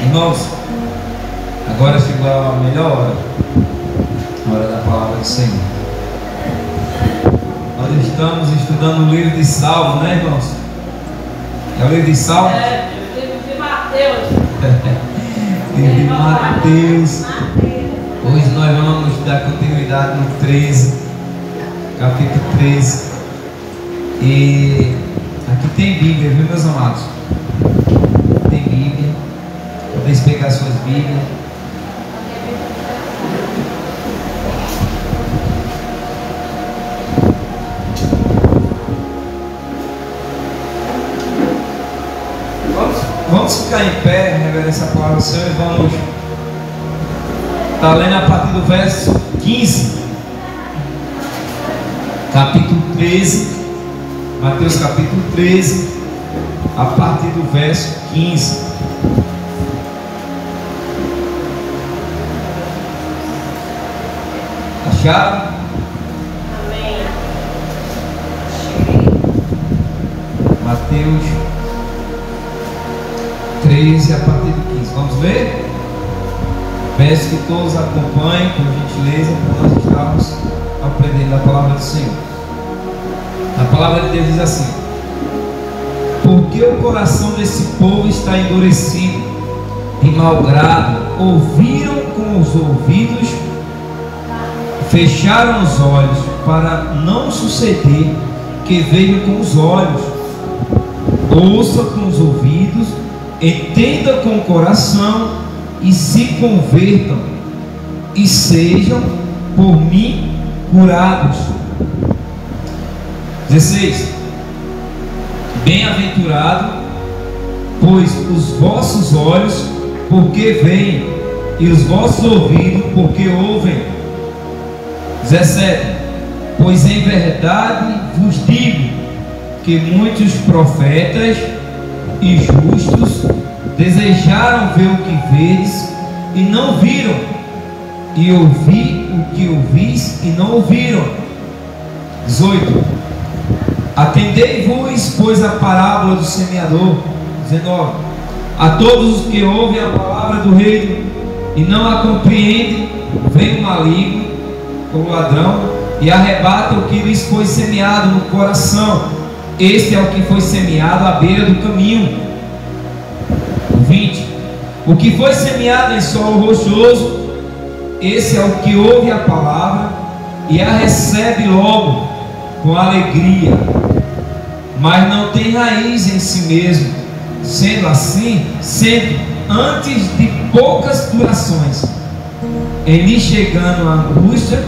Irmãos, agora chegou a melhor hora, a hora da palavra do Senhor. Nós estamos estudando o livro de Salmos, né, irmãos? É o livro de Salmos? É, o livro de Mateus. Livro de Mateus. Hoje nós vamos dar continuidade no 13, capítulo 13. E aqui tem Bíblia, viu, meus amados? Tem Bíblia. Podem pegar suas Bíblias. Vamos ficar em pé, reverência a palavra do Senhor, e vamos estar lendo a partir do verso 15, capítulo 13, Mateus capítulo 13, a partir do verso 15. Acharam? Amém. Mateus 13, a partir do 15. Vamos ler? Peço que todos acompanhem com gentileza, para nós estarmos aprendendo a palavra do Senhor. A palavra de Deus diz assim: porque o coração desse povo está endurecido, de mau grado, ouviram com os ouvidos, fecharam os olhos, para não suceder que vejam com os olhos, ouçam com os ouvidos, entendam com o coração e se convertam e sejam por mim curados. 16. Bem-aventurado, pois os vossos olhos, porque veem, e os vossos ouvidos, porque ouvem. 17. Pois em verdade vos digo que muitos profetas e justos desejaram ver o que vedes e não viram, e ouvir o que ouvis e não ouviram. 18. Atendei-vos, pois, a parábola do semeador. 19. A todos os que ouvem a palavra do reino e não a compreendem, vem o maligno, o ladrão, e arrebata o que lhes foi semeado no coração. Este é o que foi semeado à beira do caminho. 20. O que foi semeado em solo rochoso, esse é o que ouve a palavra e a recebe logo com alegria, mas não tem raiz em si mesmo, sendo assim, sempre antes de poucas durações, em lhe chegando a angústia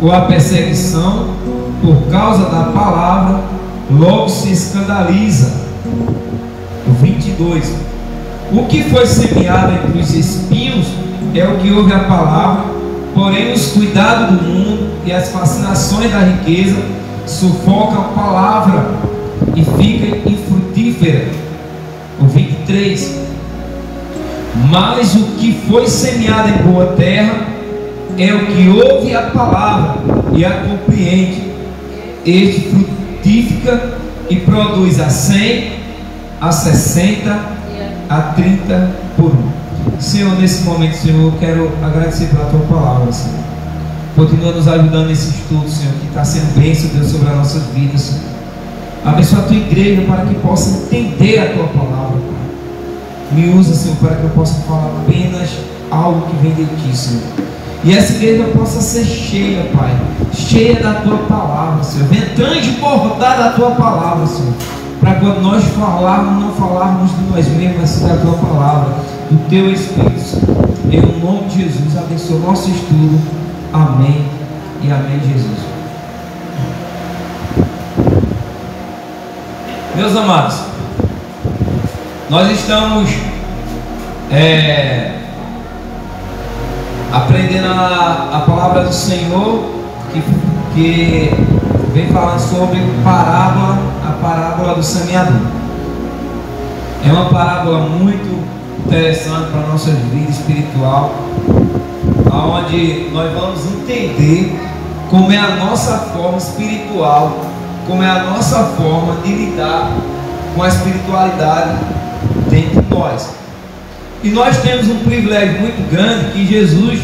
ou a perseguição por causa da palavra, logo se escandaliza. 22. O que foi semeado entre os espinhos é o que ouve a palavra, porém os cuidados do mundo e as fascinações da riqueza sufocam a palavra e fica infrutífera. O 23. Mas o que foi semeado em boa terra é o que ouve a palavra e a compreende. Este frutifica e produz a 100, a 60, a 30 por 1. Senhor, nesse momento, Senhor, eu quero agradecer pela Tua palavra, Senhor. Continua nos ajudando nesse estudo, Senhor, que está sendo bênção, Deus, sobre as nossas vidas, Senhor. Abençoa a Tua igreja para que possa entender a Tua palavra, Pai. Me usa, Senhor, para que eu possa falar apenas algo que vem de Ti, Senhor. E essa igreja possa ser cheia, Pai, cheia da Tua palavra, Senhor. Venha transbordar da Tua palavra, Senhor, para quando nós falarmos, não falarmos de nós mesmos, mas sim da Tua palavra, do Teu Espírito, Senhor. Em nome de Jesus, abençoa o nosso estudo. Amém e amém, Jesus. Meus amados, nós estamos aprendendo a palavra do Senhor, que vem falando sobre a parábola do semeador. É uma parábola muito interessante para a nossa vida espiritual, onde nós vamos entender como é a nossa forma espiritual, como é a nossa forma de lidar com a espiritualidade dentro de nós. E nós temos um privilégio muito grande, que Jesus,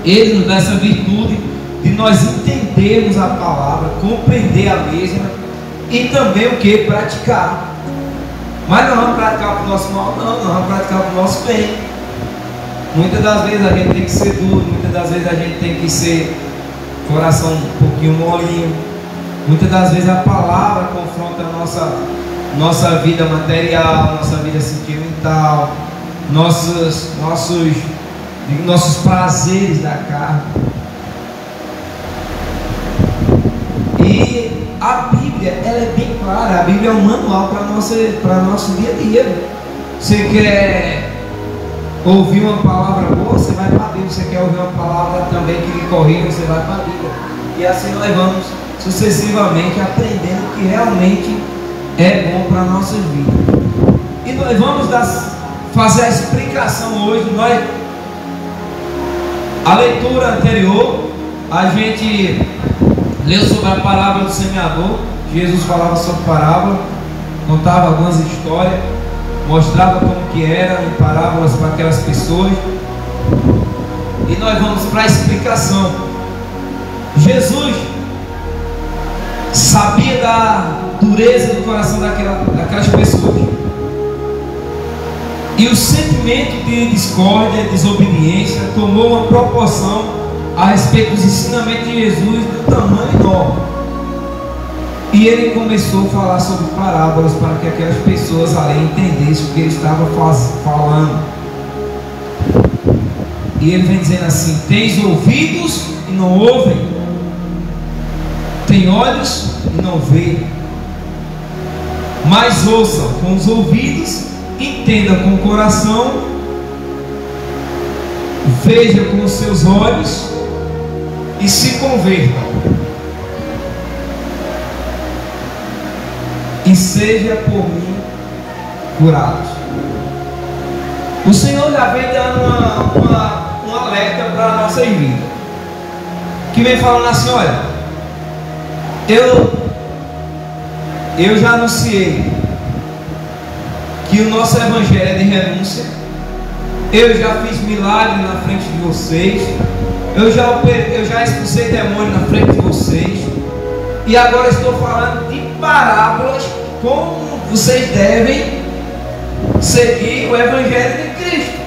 Ele nos dá essa virtude de nós entendermos a palavra, compreender a mesma e também o que? Praticar. Mas não vamos praticar para o nosso mal, não vamos praticar para o nosso bem. Muitas das vezes a gente tem que ser duro, muitas das vezes a gente tem que ser coração um pouquinho molinho. Muitas das vezes a palavra confronta a nossa vida material, nossa vida sentimental, nossos prazeres da carne. E a Bíblia, ela é bem clara. A Bíblia é um manual para nosso dia a dia. Você quer ouvir uma palavra boa, você vai para a Bíblia. Você quer ouvir uma palavra também que lhe corrija, você vai para a Bíblia. E assim nós vamos sucessivamente aprendendo o que realmente é bom para a nossa vida. E nós vamos fazer a explicação hoje. A leitura anterior, a gente leu sobre a parábola do semeador. Jesus falava sobre parábola, contava algumas histórias, mostrava como que era em parábolas para aquelas pessoas. E nós vamos para a explicação. Jesus sabia da dureza do coração daquelas pessoas, e o sentimento de discórdia, desobediência tomou uma proporção a respeito dos ensinamentos de Jesus do tamanho enorme. E ele começou a falar sobre parábolas para que aquelas pessoas ali entendessem o que ele estava falando. E ele vem dizendo assim: tens ouvidos e não ouvem, tem olhos e não veem, mas ouçam com os ouvidos, entenda com o coração, veja com os seus olhos e se convertam, e seja por mim curados. O Senhor já vem dando um alerta para a nossa vida, que vem falando assim: olha, eu já anunciei que o nosso evangelho é de renúncia. Eu já fiz milagre na frente de vocês. Eu já expulsei demônio na frente de vocês. E agora estou falando de parábolas, como vocês devem seguir o evangelho de Cristo.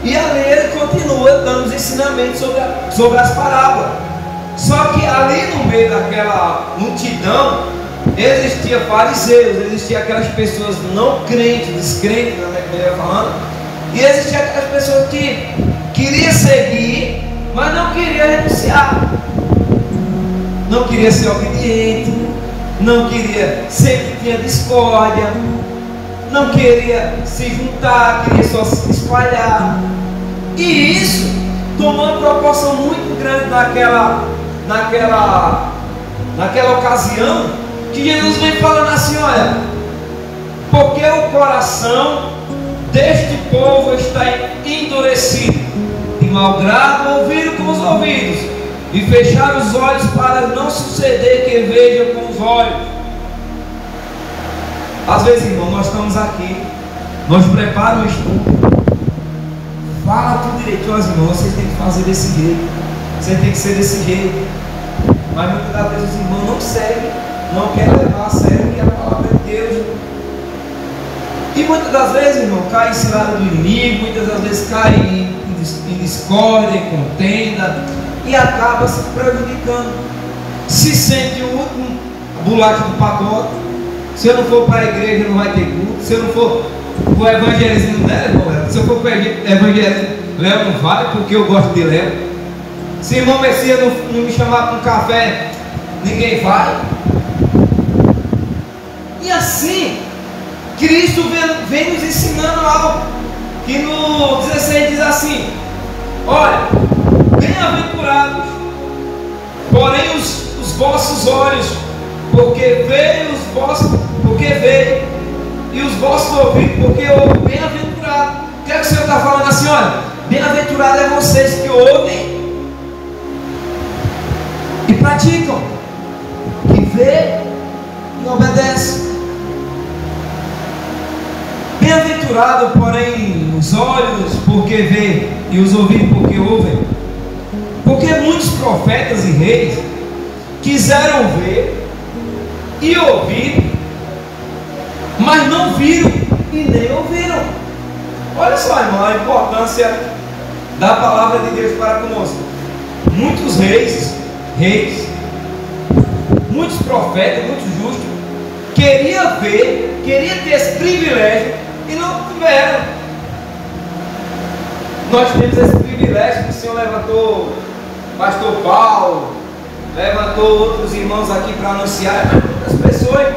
E ali ele continua dando os ensinamentos sobre as parábolas. Só que ali no meio daquela multidão existia fariseus, existia aquelas pessoas não crentes, descrentes, como ele ia falando, e existia aquelas pessoas que queriam seguir, mas não queriam renunciar, não queria ser obediente, não queria, sempre tinha discórdia, não queria se juntar, queria só se espalhar. E isso tomou uma proporção muito grande naquela ocasião, que Jesus vem falando assim: olha, porque o coração deste povo está endurecido, de mau grado ouviram com os ouvidos, e fecharam os olhos para não suceder que vejam com os olhos. Às vezes, irmão, nós estamos aqui, nós preparamos o estudo, fala tudo direitinho aos irmãos, vocês têm que fazer desse jeito, vocês têm que ser desse jeito, mas muitas das vezes os irmãos não seguem, não querem levar a sério que é a palavra de Deus. E muitas das vezes, irmão, cai em cilada do inimigo, muitas das vezes cai em discórdia, em contenda, e acaba se prejudicando. Se sente o último bolacha do pacote. Se eu não for para a igreja, não vai ter culto. Se eu não for para o evangelismo dela, irmão Léo. Se eu for para o evangelismo, Léo não vai, porque eu gosto de Léo. Se o irmão Messias não me chamar para um café, ninguém vai. E assim, Cristo vem nos ensinando algo, que no 16 diz assim: olha, bem-aventurados, porém os vossos olhos, porque veem, e os vossos ouvidos, porque ouvem. Bem-aventurado. O que é que o Senhor está falando assim? Olha, bem-aventurado é vocês que ouvem e praticam, que vê e obedece. Bem-aventurado Bem-aventurado, porém, os olhos porque vê e os ouvidos porque ouvem. Porque muitos profetas e reis quiseram ver e ouvir, mas não viram e nem ouviram. Olha só, irmão, a importância da palavra de Deus para conosco. Muitos reis, muitos profetas, muitos justos, queriam ver, queriam ter esse privilégio e não tiveram. Nós temos esse privilégio que o Senhor levantou pastor Paulo, levantou outros irmãos aqui para anunciar, mas muitas pessoas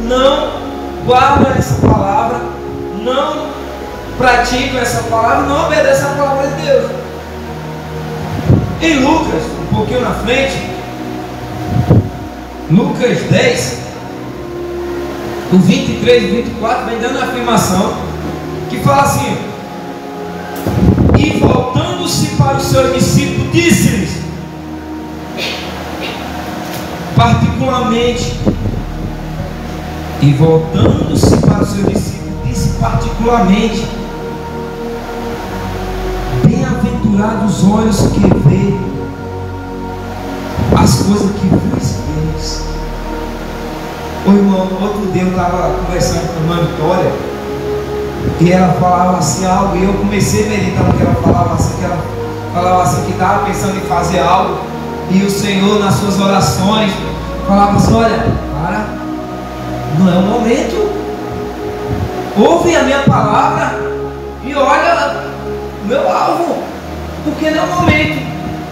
não guardam essa palavra, não praticam essa palavra, não obedecem a palavra de Deus. Em Lucas, um pouquinho na frente, Lucas 10, do 23 e 24, vem dando a afirmação que fala assim: e voltando-se para os seus discípulos, disse-lhes particularmente, e voltando-se para os seus discípulos, disse particularmente: bem-aventurados os olhos que vê as coisas que vos veis. Ô irmão, outro dia eu estava conversando com a irmã Vitória e ela falava assim algo, e eu comecei a meditar no que ela falava assim, que estava pensando em fazer algo, e o Senhor nas suas orações falava assim: olha, para, não é o momento, ouve a minha palavra e olha o meu alvo, porque não é o momento.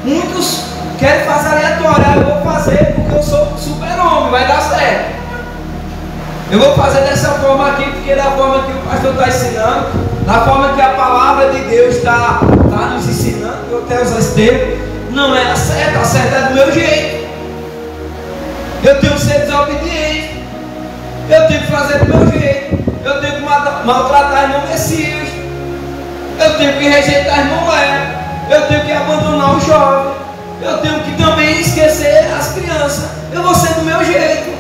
Muitos querem fazer aleatório, eu vou fazer porque eu sou super-homem, vai dar certo. Eu vou fazer dessa forma aqui, porque da forma que o pastor está ensinando, da forma que a palavra de Deus está nos ensinando, eu até usar esse termo, não é a certa é do meu jeito. Eu tenho que ser desobediente, eu tenho que fazer do meu jeito, eu tenho que maltratar irmão Messias, eu tenho que rejeitar irmão Léo, eu tenho que abandonar o jovem, eu tenho que também esquecer as crianças, eu vou ser do meu jeito.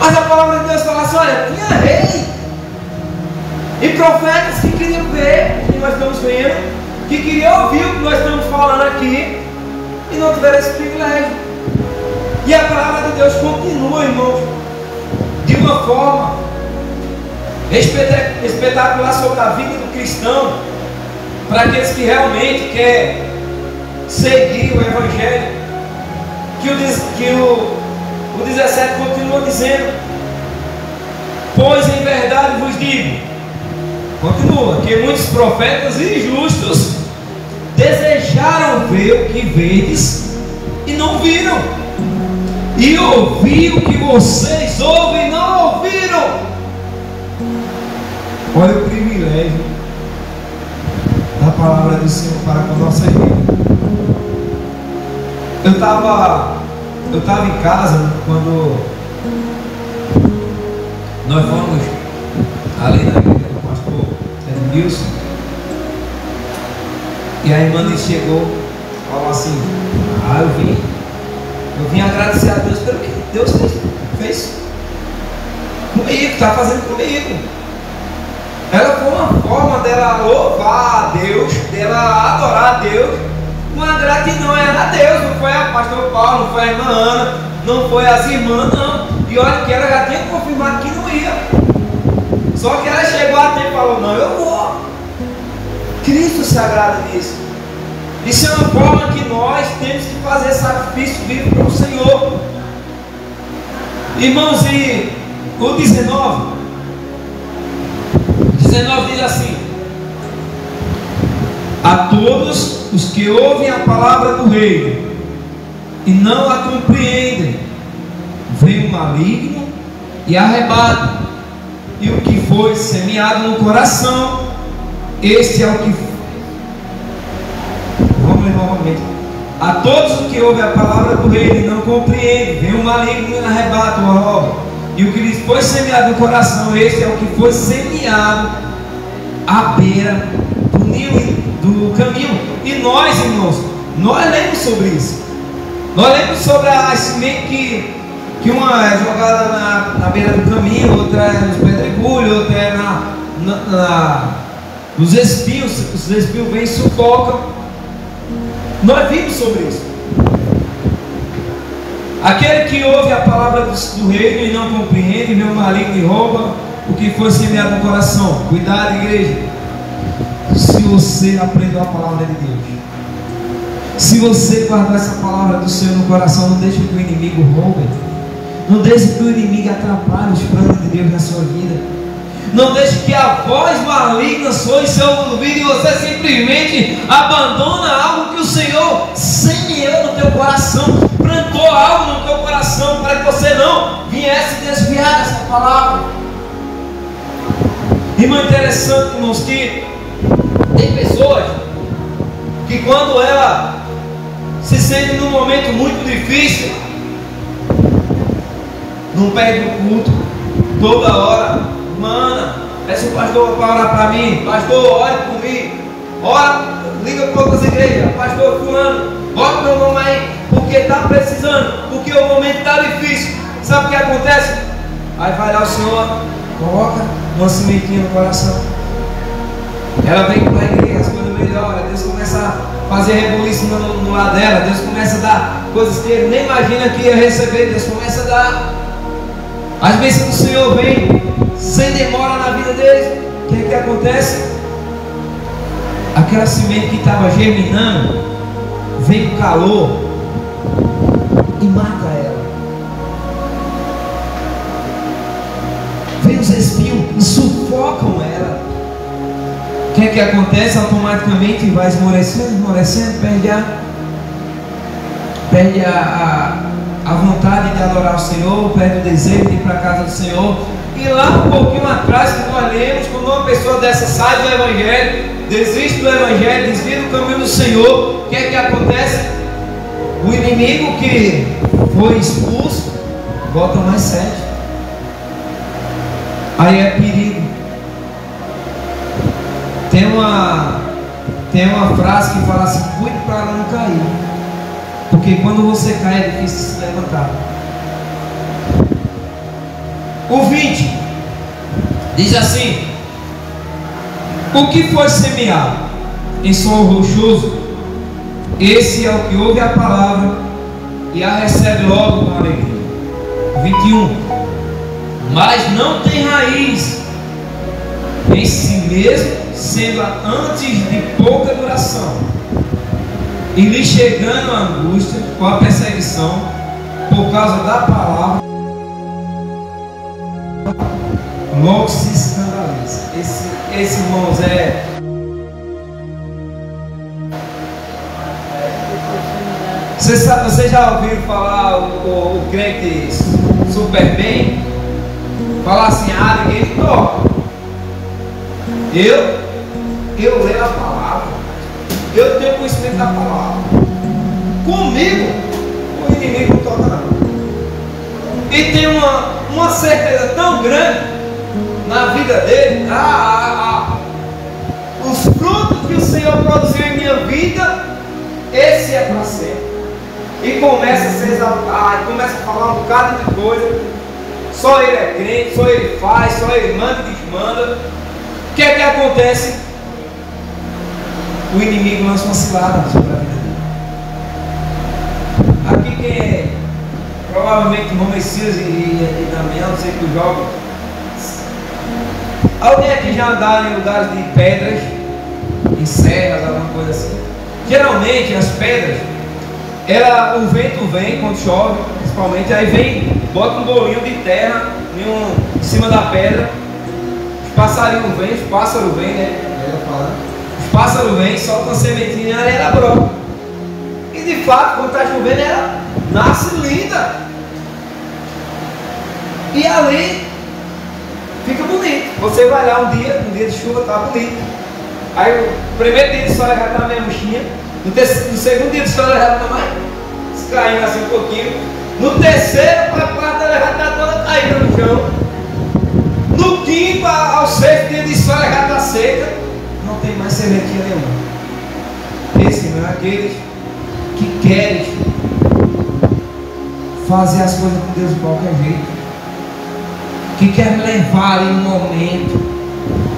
Mas a palavra de Deus fala assim: olha, tinha rei e profetas que queriam ver o que nós estamos vendo, que queriam ouvir o que nós estamos falando aqui, e não tiveram esse privilégio. E a palavra de Deus continua, irmãos, de uma forma espetacular sobre a vida do cristão, para aqueles que realmente querem seguir o Evangelho, que o 17 continua dizendo: pois em verdade vos digo, continua, que muitos profetas e justos desejaram ver o que vedes e não viram, e ouvir o que vocês ouvem e não ouviram. Olha o privilégio da palavra do Senhor para com a nossa vida. Eu estava em casa quando nós fomos ali na igreja do pastor Edmilson, e a irmã chegou e falou assim: eu vim agradecer a Deus pelo que Deus fez comigo, está fazendo comigo. Ela foi uma forma dela louvar a Deus, dela adorar a Deus, uma gratidão era a Deus, não foi a pastor Paulo, não foi a irmã Ana, não foi as irmãs, não. E olha que ela já tinha confirmado que não ia, só que ela chegou a tempo e falou: não, eu vou. Cristo se agrada disso. Isso é uma forma que nós temos que fazer sacrifício vivo para o Senhor. Irmãos, e o 19 diz assim: a todos os que ouvem a palavra do reino e não a compreendem, vem o maligno e arrebata, e o que foi semeado no coração, este é o que... Vamos ler novamente. A todos os que ouvem a palavra do reino e não compreendem, vem o maligno e arrebata, o rouba, e o que lhes foi semeado no coração, este é o que foi semeado à beira do caminho. E nós, irmãos, nós lemos sobre isso. Nós lemos sobre a semente Que uma é jogada na beira do caminho, outra é nos pedregulhos, outra é nos espinhos. Os espinhos vêm e sufocam. Nós vimos sobre isso. Aquele que ouve a palavra do reino e não compreende, vê o maligno e rouba o que foi semeado no coração. Cuidado, igreja. Se você aprendeu a palavra de Deus, se você guardar essa palavra do Senhor no coração, não deixe que o inimigo roube. Não deixe que o inimigo atrapalhe os planos de Deus na sua vida. Não deixe que a voz maligna soe em seu ouvido e você simplesmente abandona algo que o Senhor semeou no teu coração, plantou algo no teu coração para que você não viesse desviar dessa palavra. Irmão, interessante, irmãos, que tem pessoas que quando ela se sente num momento muito difícil, não perde o culto, toda hora, mana, peça o pastor para orar para mim, pastor, ore por mim, ora, liga para outras igrejas, pastor fulano, bota meu nome aí, porque está precisando, porque o momento está difícil. Sabe o que acontece? Aí vai lá o Senhor, coloca uma sementinha no coração, ela vem para a igreja, as coisas melhoram, Deus começa a fazer rebuliço no lado dela, Deus começa a dar coisas que ele nem imagina que ia receber, Deus começa a dar. As bênçãos do Senhor vêm sem demora na vida deles. O que é que acontece? Aquela semente que estava germinando, vem o calor e mata ela. Vem os espinhos e sufocam ela. O que é que acontece? Automaticamente vai esmorecendo, perde a vontade de adorar o Senhor, perde o desejo de ir para a casa do Senhor. E lá um pouquinho atrás que nós lemos, quando uma pessoa dessa sai do Evangelho, desiste do Evangelho, desvia do caminho do Senhor, o que é que acontece? O inimigo que foi expulso volta mais 7. Aí é perigo. Tem uma frase que fala assim: cuide para não cair, porque quando você cai é difícil se levantar. O 20 diz assim: o que foi semeado em solo rochoso, esse é o que ouve a palavra e a recebe logo com alegria. 21. Mas não tem raiz em si mesmo, sendo antes de pouca duração, e lhe chegando a angústia com a perseguição por causa da palavra, logo se escandaliza. Esse irmãos Você já ouviu falar o crente super bem? Falar assim: ninguém me toca. Eu leio a palavra, eu tenho conhecimento da palavra. Comigo, o inimigo não toca não. E tem uma certeza tão grande na vida dele. Os frutos que o Senhor produziu em minha vida, esse é para sempre. E começa a se exaltar, começa a falar um bocado de coisa. Só ele é crente, só ele faz, só ele manda e desmanda. O que é que acontece? O inimigo lança uma cilada sobre a vida dele. Aqui quem é? Provavelmente irmão Messias e Damião, não sei que joga. Alguém aqui já andaram em lugares de pedras, em serras, alguma coisa assim? Geralmente as pedras, o vento vem quando chove, principalmente, aí vem, bota um bolinho de terra em cima da pedra, os passarinhos vêm, os pássaros vêm, né? Os pássaros vêm, soltam a sementinha e ela brota. E de fato, quando está chovendo, ela nasce linda. E ali fica bonito. Você vai lá um dia de chuva, está bonito. Aí o primeiro dia de sol já está meio murchinha. No segundo dia de sol já está mais caindo assim um pouquinho. No terceiro para a quarta ela já está toda caída no chão. No quinto ao sexto dia de sol ela já está seca. Não tem mais sementinha nenhuma. Esse não é aqueles que querem fazer as coisas com Deus de qualquer jeito, que quer levar em um momento,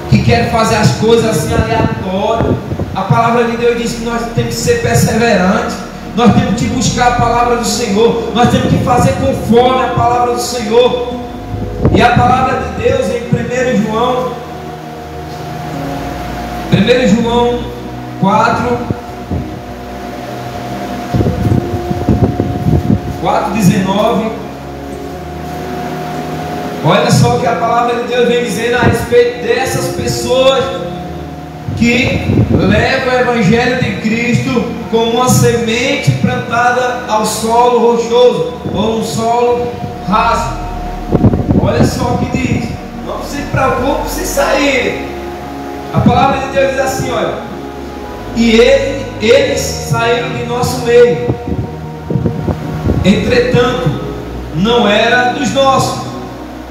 que quer fazer as coisas assim aleatórias. A palavra de Deus diz que nós temos que ser perseverantes, nós temos que buscar a palavra do Senhor, nós temos que fazer conforme a palavra do Senhor. E a palavra de Deus em 1 João 4:19. Olha só o que a palavra de Deus vem dizendo a respeito dessas pessoas que levam o Evangelho de Cristo como uma semente plantada ao solo rochoso ou um solo raso. Olha só o que diz: não se preocupe se sair. A palavra de Deus diz assim, olha: e eles saíram de nosso meio, entretanto não era dos nossos,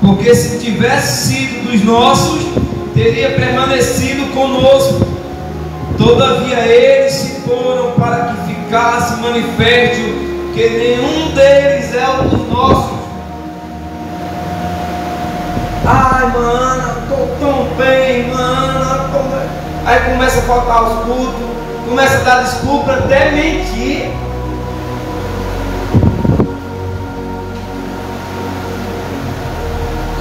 porque se tivesse sido dos nossos, teria permanecido conosco. Todavia eles se foram para que ficasse manifesto que nenhum deles é um dos nossos. Ai, mano, estou tão bem, mano. Aí começa a faltar os cultos, começa a dar desculpa, até mentir.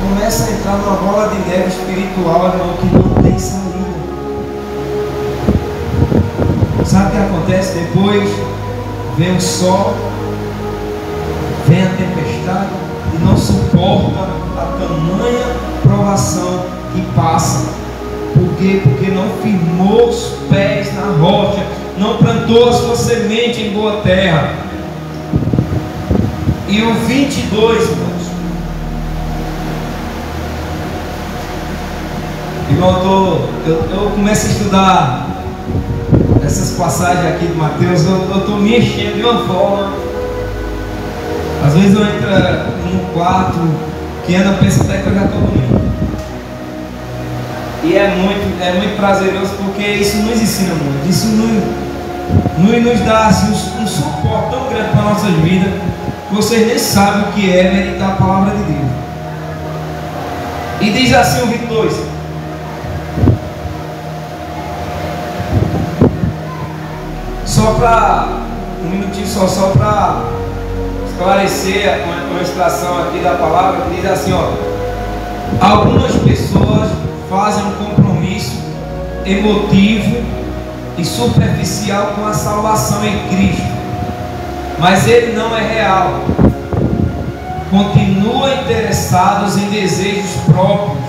Começa a entrar numa bola de neve espiritual, irmão, que não tem saída. Sabe o que acontece depois? Vem o sol, vem a tempestade e não suporta a tamanha provação que passa. Por quê? Porque não firmou os pés na rocha, não plantou a sua semente em boa terra. E o 22, irmãos. Irmão, eu começo a estudar essas passagens aqui de Mateus, eu estou me enchendo de uma forma. Às vezes eu entro num quarto que Ana pensa até que eu já estou dormindo. E é muito prazeroso, porque isso nos ensina muito. Isso nos dá assim, um suporte tão grande para a nossa vida, que vocês nem sabem o que é meditar a palavra de Deus. E diz assim o 22. Só para um minutinho só para esclarecer uma extração aqui da palavra, que diz assim, ó: algumas pessoas fazem um compromisso emotivo e superficial com a salvação em Cristo, mas ele não é real. Continuam interessados em desejos próprios.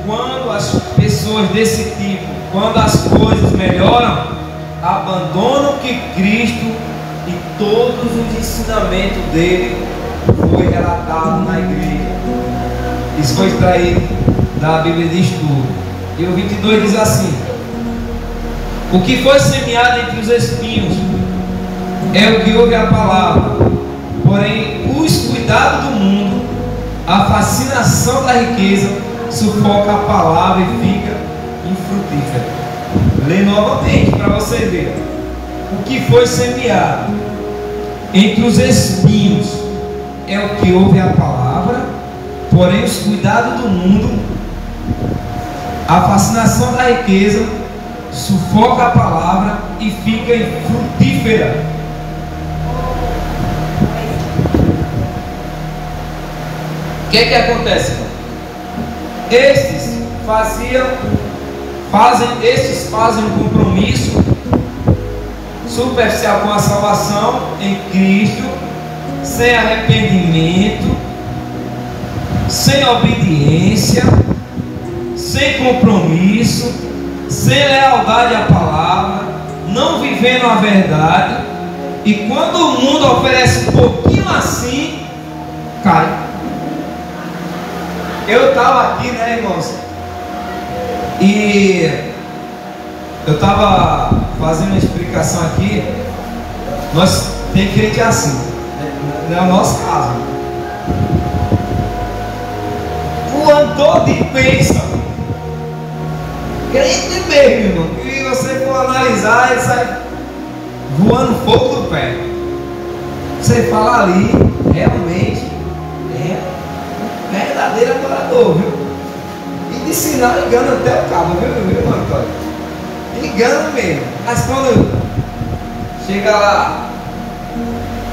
Quando as pessoas desse tipo, quando as coisas melhoram, abandonam que Cristo e todos os ensinamentos dele foi relatado na igreja. Isso foi extraído da Bíblia de Estudo. E o 22 diz assim: o que foi semeado entre os espinhos é o que ouve a palavra, porém os cuidados do mundo, a fascinação da riqueza, sufoca a palavra e fica infrutífera. Lê novamente para você ver. O que foi semeado entre os espinhos é o que ouve a palavra, porém os cuidados do mundo, a fascinação da riqueza, sufoca a palavra e fica infrutífera. O que acontece, irmão? Estes fazem um compromisso superficial com a salvação em Cristo, sem arrependimento, sem obediência, sem compromisso, sem lealdade à palavra, não vivendo a verdade, e quando o mundo oferece um pouquinho assim, cai. Eu estava aqui, né, irmãos? E eu estava fazendo uma explicação aqui. Nós tem crente assim, não é o nosso caso. O andor de bênção, crente mesmo, irmão. E você for analisar, ele sai voando fogo do pé. você fala ali, realmente é um verdadeiro adorador, viu? E de sinal engana até o cabo, viu, Antônio? Engana mesmo. Mas quando chega lá,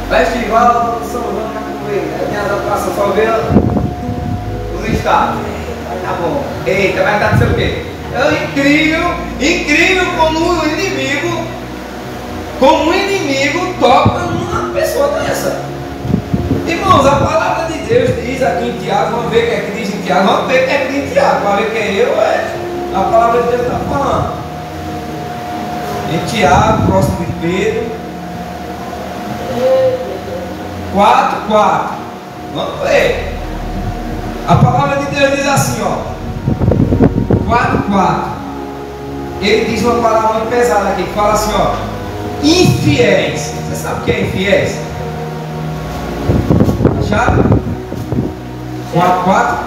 festival do São João de Capoeira, minha adoração só vê os estados. Vai tá bom. Eita, vai dar não sei o quê. É incrível como o inimigo toca numa pessoa dessa. Irmãos, a palavra de Deus diz aqui em Tiago, vamos ver o que é que diz em Tiago, vamos ver o que é que diz em Tiago, para ver quem é eu, a palavra de Deus está falando. Em Tiago, próximo de Pedro, 4:4. Vamos ver. A palavra de Deus diz assim, ó. 4:4. Ele diz uma palavra muito pesada aqui, que fala assim, ó. Infiéis. Você sabe o que é infiéis? Acharam? 4:4.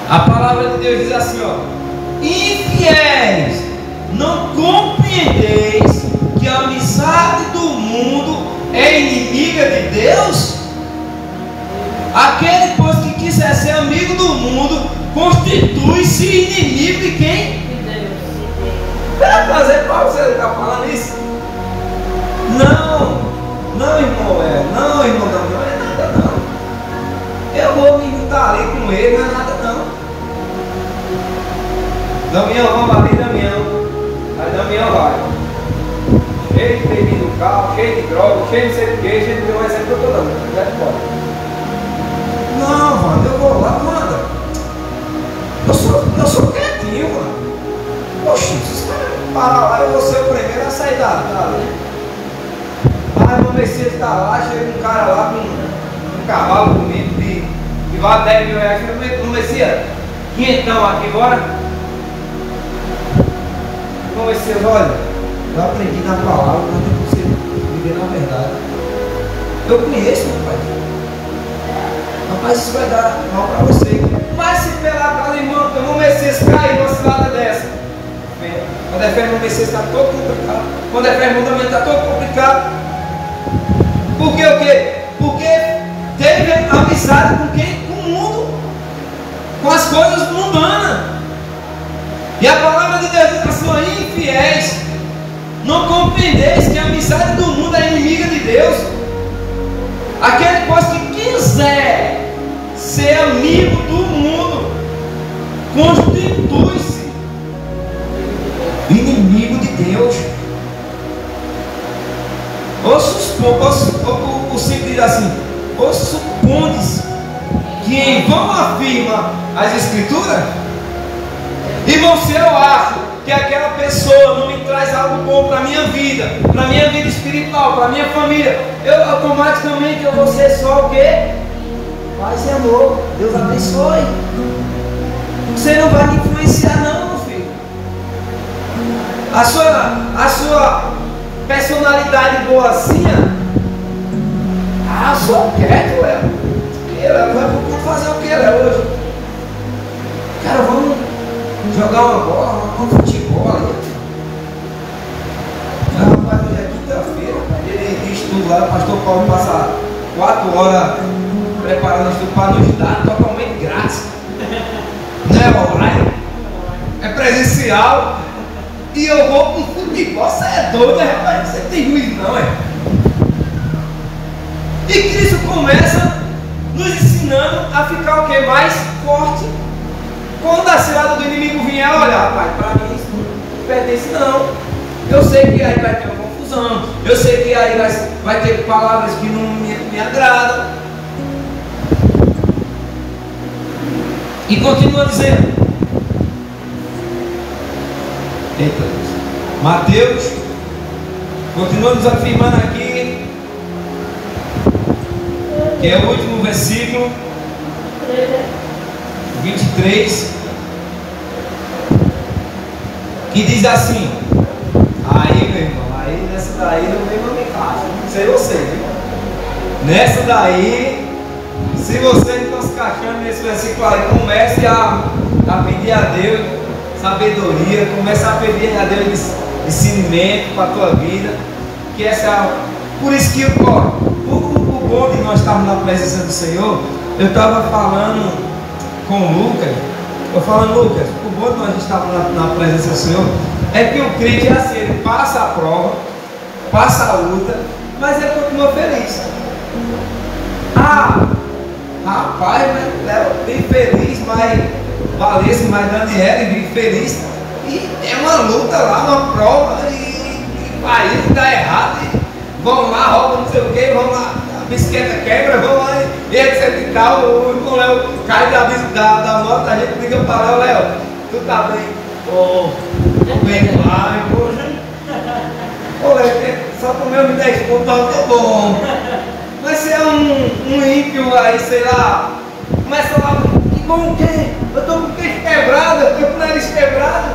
A palavra de Deus diz assim, ó. Infiéis, não compreendeis que a amizade do mundo é inimiga de Deus? Aquele, pois, que quiser ser amigo do mundo, constitui-se inimigo de quem? De Deus. Vai fazer para você estar falando isso? Não, irmão, não é nada não. Eu vou me juntar ali com ele, não é nada não. Damião, vamos ali, Damião. Aí Damião vai. Cheio de bebida no carro, cheio de droga, cheio de não sei o que, cheio de um exemplo que eu estou dando. Já pode. Não, Wanda, eu vou lá, Wanda. Eu sou quietinho, mano. Poxa, se os caras parar lá, eu vou ser o primeiro a sair dali. Aí o Messias está lá, chega um cara lá com um cavalo bonito que vale 10 mil reais. No Messias, quinhentão aqui agora. O Messias, olha, eu aprendi na palavra, mas tem que você viver na verdade. Eu conheço, meu pai. Rapaz, isso vai dar mal para você. Mas se pela casa, irmão, o Messias cair numa cilada dessa. Quando é fé, o Messias está todo complicado. Quando é fé, o mandamento está todo complicado. Por quê? O quê? Porque teve amizade com quem? Com o mundo. Com as coisas mundanas. E a palavra de Deus diz assim, ó, infiéis, não compreendeis que a amizade do mundo é inimiga de Deus? Aquele, pois, que quiser ser amigo do mundo, constitui-se inimigo de Deus. O simples assim, ou supondes que em vão afirma as Escrituras? Irmão, se eu acho que aquela pessoa não me traz algo bom para a minha vida espiritual, para a minha família, eu automaticamente eu vou ser só o quê? Paz e amor. Deus abençoe. Você não vai me influenciar não, meu filho. A sua personalidade boazinha, sou quieto, ela vai fazer o que ela é hoje? Cara, vamos jogar uma bola, vamos futebol ali. Rapaz, hoje é quinta-feira, ele estuda lá, o pastor Paulo passa 4 horas preparando o estudo para nos dar totalmente grátis. Não é online, é presencial. E eu vou com futebol, você é doido, rapaz, você tem juízo não, E Cristo começa nos ensinando a ficar o que? Mais forte. Quando a cilada do inimigo vier, olha, rapaz, para mim isso não pertence não. Eu sei que aí vai ter uma confusão, eu sei que aí vai ter palavras que não me agradam. E continua dizendo. Eita Deus. Mateus, continua nos afirmando aqui, que é o último versículo, 23, que diz assim, aí meu irmão, aí nessa daí não vem uma mensagem, não sei você, viu? Nessa daí, se você está se encaixando nesse versículo aí, comece a pedir a Deus sabedoria, comece a pedir a Deus discernimento para a tua vida, que essa, por isso que, ó, bom de nós estarmos na presença do Senhor, eu estava falando com o Lucas, Lucas, o bom de nós estarmos na presença do Senhor é que o crente é assim, ele passa a prova, passa a luta, mas ele continua feliz. Ah, rapaz, Léo, bem feliz, mas Valesco, mas Daniela, bem feliz. E é uma luta lá, uma prova, e aí dá errado, e vão lá, roubam não sei o que, vão lá, a bicicleta quebra, vão lá, e etc e tal, o irmão Léo cai da moto, a gente liga para Léo, tu tá bem? Tô bem demais, poxa. Ô Léo, só tomei uns 10 pontos, tá bom. Mas se é um ímpio aí, sei lá, começa lá, que bom o quê? Eu tô com o queixo quebrado, eu tô com o nariz quebrado.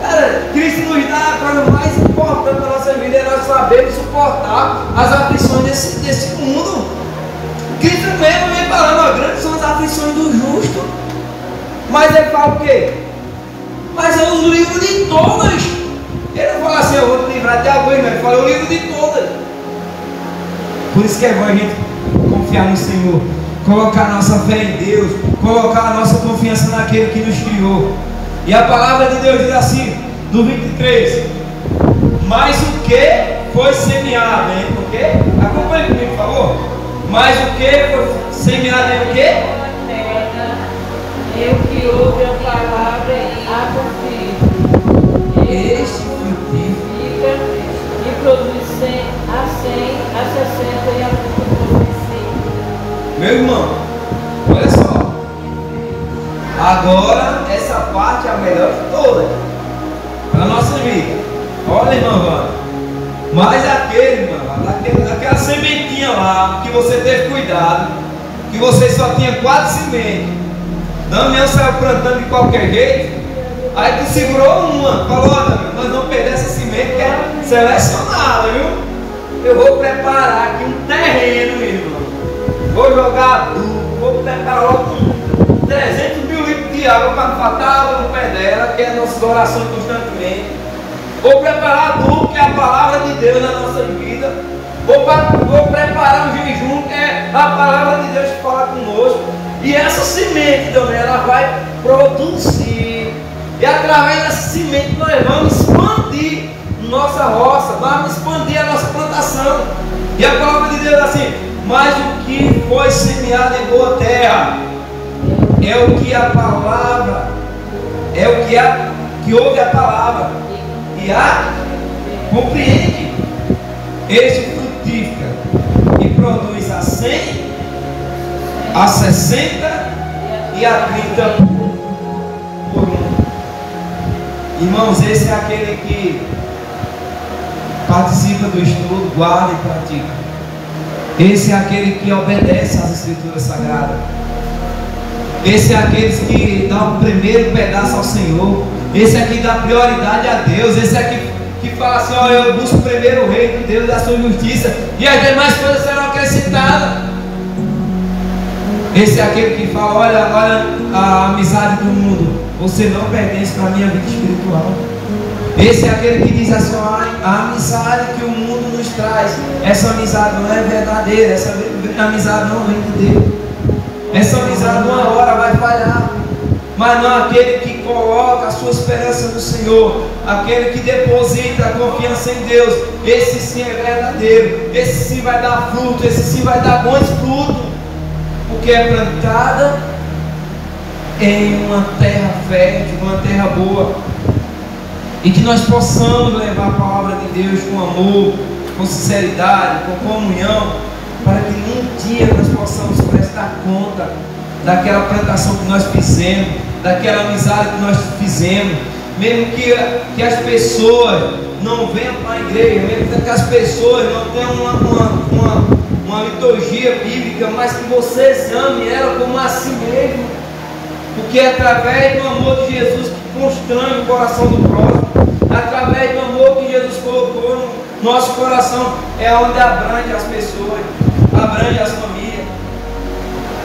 Cara, Cristo nos dá a coisa mais importante da nossa vida, é nós sabermos suportar as aflições desse mundo. Cristo mesmo vem falando, ó, grandes são as aflições do justo. Mas ele fala o quê? Mas eu os livro de todas. Ele não fala assim, eu vou te livrar de alguém, mas ele fala, eu livro de todas. Por isso que é bom a gente confiar no Senhor, colocar a nossa fé em Deus, colocar a nossa confiança naquele que nos criou. E a palavra de Deus diz assim, do 23: mas o que foi semeado, hein? O que? Acompanhe comigo, por favor. Mas o que foi semeado em o quê? Eu que ouve a palavra e a confio. Este frutifica e produz 100, a 60 e a 100. Meu irmão, olha só. Agora, essa parte é a melhor de todas para a nossa vida. Olha, irmão, mano. Mas aquela sementinha lá, que você teve cuidado, que você só tinha 4 sementes, Damião saiu plantando de qualquer jeito, aí tu segurou uma, falou, ó, Damião, nós vamos perder essa semente que é selecionada, viu? Eu vou preparar aqui um terreno, meu irmão. Vou jogar adubo, vou preparar logo 300 mil litros de água para não faltar água no pé dela, que é a nossa oração constantemente. Vou preparar adubo, que é a palavra de Deus na nossa vida. Vou preparar um jejum, que é a palavra de Deus que fala conosco. E essa semente, ela vai produzir. E através dessa semente nós vamos expandir nossa roça, vamos expandir a nossa plantação. E a palavra de Deus é assim: mas o que foi semeado em boa terra é o que a palavra, é o que ouve a palavra e a compreende. Este frutifica e produz a 100, a 60 e a 30 por um. Irmãos, esse é aquele que participa do estudo, guarda e pratica. Esse é aquele que obedece às Escrituras Sagradas. Esse é aqueles que dá o primeiro pedaço ao Senhor. Esse aqui dá prioridade a Deus. Esse aqui que fala assim, ó, eu busco primeiro o reino de Deus e a sua justiça, e as demais coisas serão acrescentadas. Esse é aquele que fala, olha a amizade do mundo, você não pertence para a minha vida espiritual. Esse é aquele que diz assim, ó, a amizade que o mundo nos traz, essa amizade não é verdadeira, essa amizade não vem de Deus. Essa amizade uma hora vai falhar, mas não aquele que coloca a sua esperança no Senhor, aquele que deposita a confiança em Deus. Esse sim é verdadeiro, esse sim vai dar fruto, esse sim vai dar bons frutos, porque é plantada em uma terra fértil, uma terra boa. E que nós possamos levar a palavra de Deus com amor, com sinceridade, com comunhão, para que num dia nós possamos prestar conta daquela plantação que nós fizemos, daquela amizade que nós fizemos, mesmo que as pessoas não venham para a igreja, mesmo que as pessoas não tenham uma liturgia bíblica, mas que vocês amem ela como a si mesmo, porque é através do amor de Jesus que constrange o coração do próximo, através do amor que Jesus colocou no nosso coração, é onde abrange as pessoas, abrange as famílias.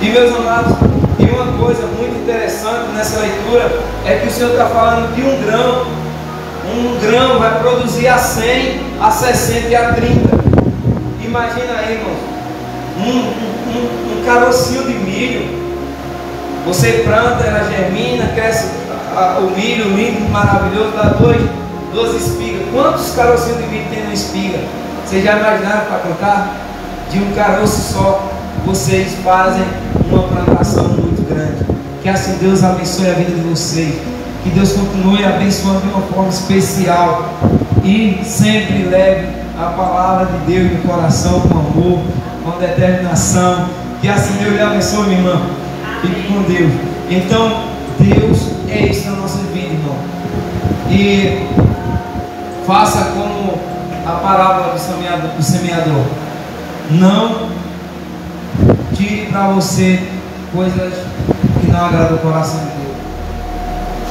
E meus amados, e uma coisa muito interessante nessa leitura é que o Senhor está falando de um grão vai produzir a 100, a 60 e a 30. Imagina aí, irmãos, um carocinho de milho. Você planta, ela germina, cresce o milho lindo, maravilhoso, dá duas espigas. Quantos carocinhos de milho tem na espiga? Vocês já imaginaram para plantar? De um caroço só, vocês fazem uma plantação muito grande. Que assim Deus abençoe a vida de vocês. Que Deus continue abençoando de uma forma especial. E sempre leve a palavra de Deus no coração, com amor, com determinação. Que assim Deus lhe abençoe, minha irmã. Fique com Deus. Então, Deus é isso na nossa vida, irmão. E faça como a parábola do semeador. Não tire para você coisas que não agradam o coração de Deus.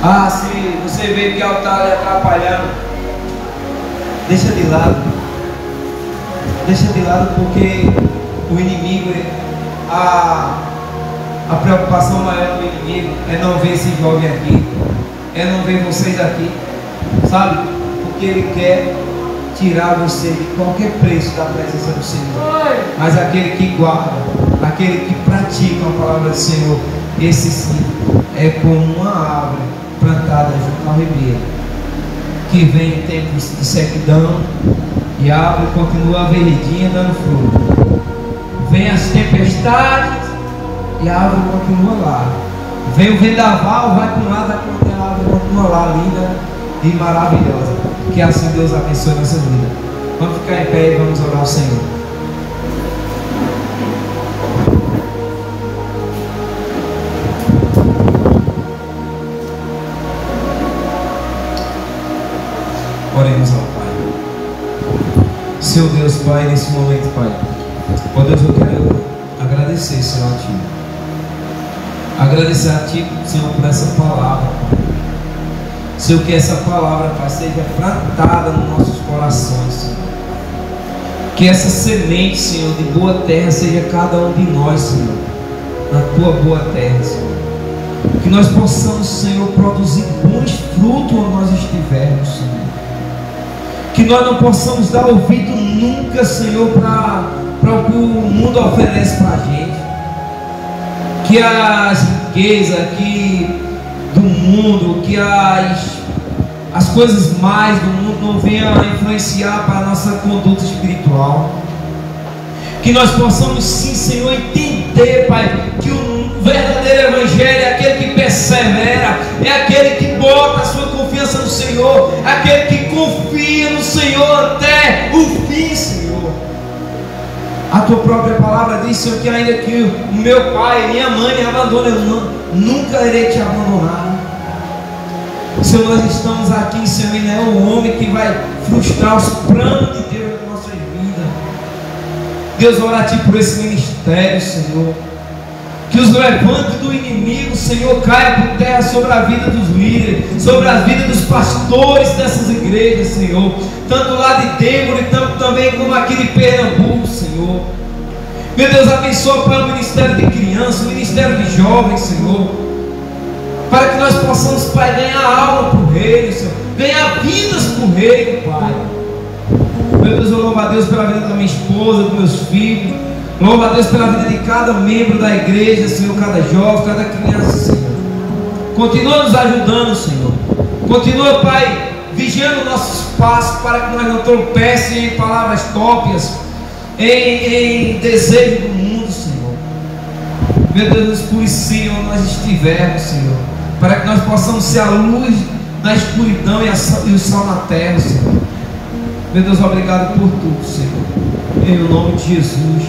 Ah, se você vê que algo está lhe atrapalhando, deixa de lado. Deixa de lado, porque o inimigo, a preocupação maior do inimigo é não ver esse jovem aqui, é não ver vocês aqui, sabe? Porque ele quer tirar você de qualquer preço da presença do Senhor. Mas aquele que guarda, aquele que pratica a palavra do Senhor, esse sim é como uma árvore plantada junto ao ribeiro, que vem em tempos de sequidão e a árvore continua verdinha, dando fruto. Vem as tempestades e a árvore continua lá. Vem o vendaval, vai para um lado, vai para outro, a árvore continua lá, linda e maravilhosa. Que assim Deus abençoe a nossa vida. Vamos ficar em pé e vamos orar ao Senhor. Oremos ao Pai. Seu Deus, Pai, nesse momento, Pai, ó Deus, eu quero agradecer, Senhor, a Ti. Agradecer a Ti, Senhor, por essa palavra. Senhor, que essa palavra, Pai, seja plantada nos nossos corações, Senhor. Que essa semente, Senhor, de boa terra seja cada um de nós, Senhor, na Tua boa terra, Senhor. Que nós possamos, Senhor, produzir bons frutos onde nós estivermos, Senhor. Que nós não possamos dar ouvido nunca, Senhor, para o que o mundo oferece para a gente. Que as riquezas do mundo, que as coisas mais do mundo não venham a influenciar para a nossa conduta espiritual. Que nós possamos sim, Senhor, entender, Pai, que o verdadeiro Evangelho é aquele que persevera, é aquele que bota a sua confiança no Senhor, é aquele que confia no Senhor até o fim, Senhor. A Tua própria palavra diz, Senhor, que ainda que o meu pai e minha mãe me abandonem, eu nunca irei te abandonar. Senhor, nós estamos aqui, Senhor, e não é o homem que vai frustrar os planos de Deus na nossa vida. Deus, ora a Ti por esse ministério, Senhor. Que os levantes do inimigo, Senhor, caia por terra sobre a vida dos líderes, sobre a vida dos pastores dessas igrejas, Senhor. Tanto lá de Débora e tanto também como aqui de Pernambuco, Senhor. Meu Deus, abençoa para o ministério de crianças, o ministério de jovens, Senhor. Para que nós possamos, Pai, ganhar alma para o reino, Senhor. Ganhar vidas para o reino, Pai. Meu Deus, eu louvo a Deus pela vida da minha esposa, dos meus filhos. Louvo a Deus pela vida de cada membro da igreja, Senhor, cada jovem, cada criança, Senhor. Continua nos ajudando, Senhor. Continua, Pai, vigiando nossos passos para que nós não tropecem em palavras tópicas, em desejo do mundo, Senhor. Meu Deus, nos purifique onde nós estivermos, Senhor, para que nós possamos ser a luz na escuridão e o sol na terra, Senhor. Meu Deus, obrigado por tudo, Senhor. Em nome de Jesus.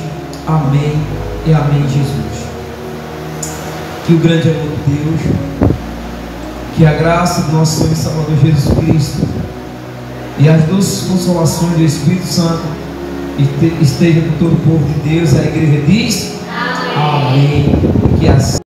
Amém e amém, Jesus. Que o grande amor de Deus, que a graça do nosso Senhor e Salvador Jesus Cristo e as doces consolações do Espírito Santo esteja com todo o povo de Deus. A igreja diz amém. Que assim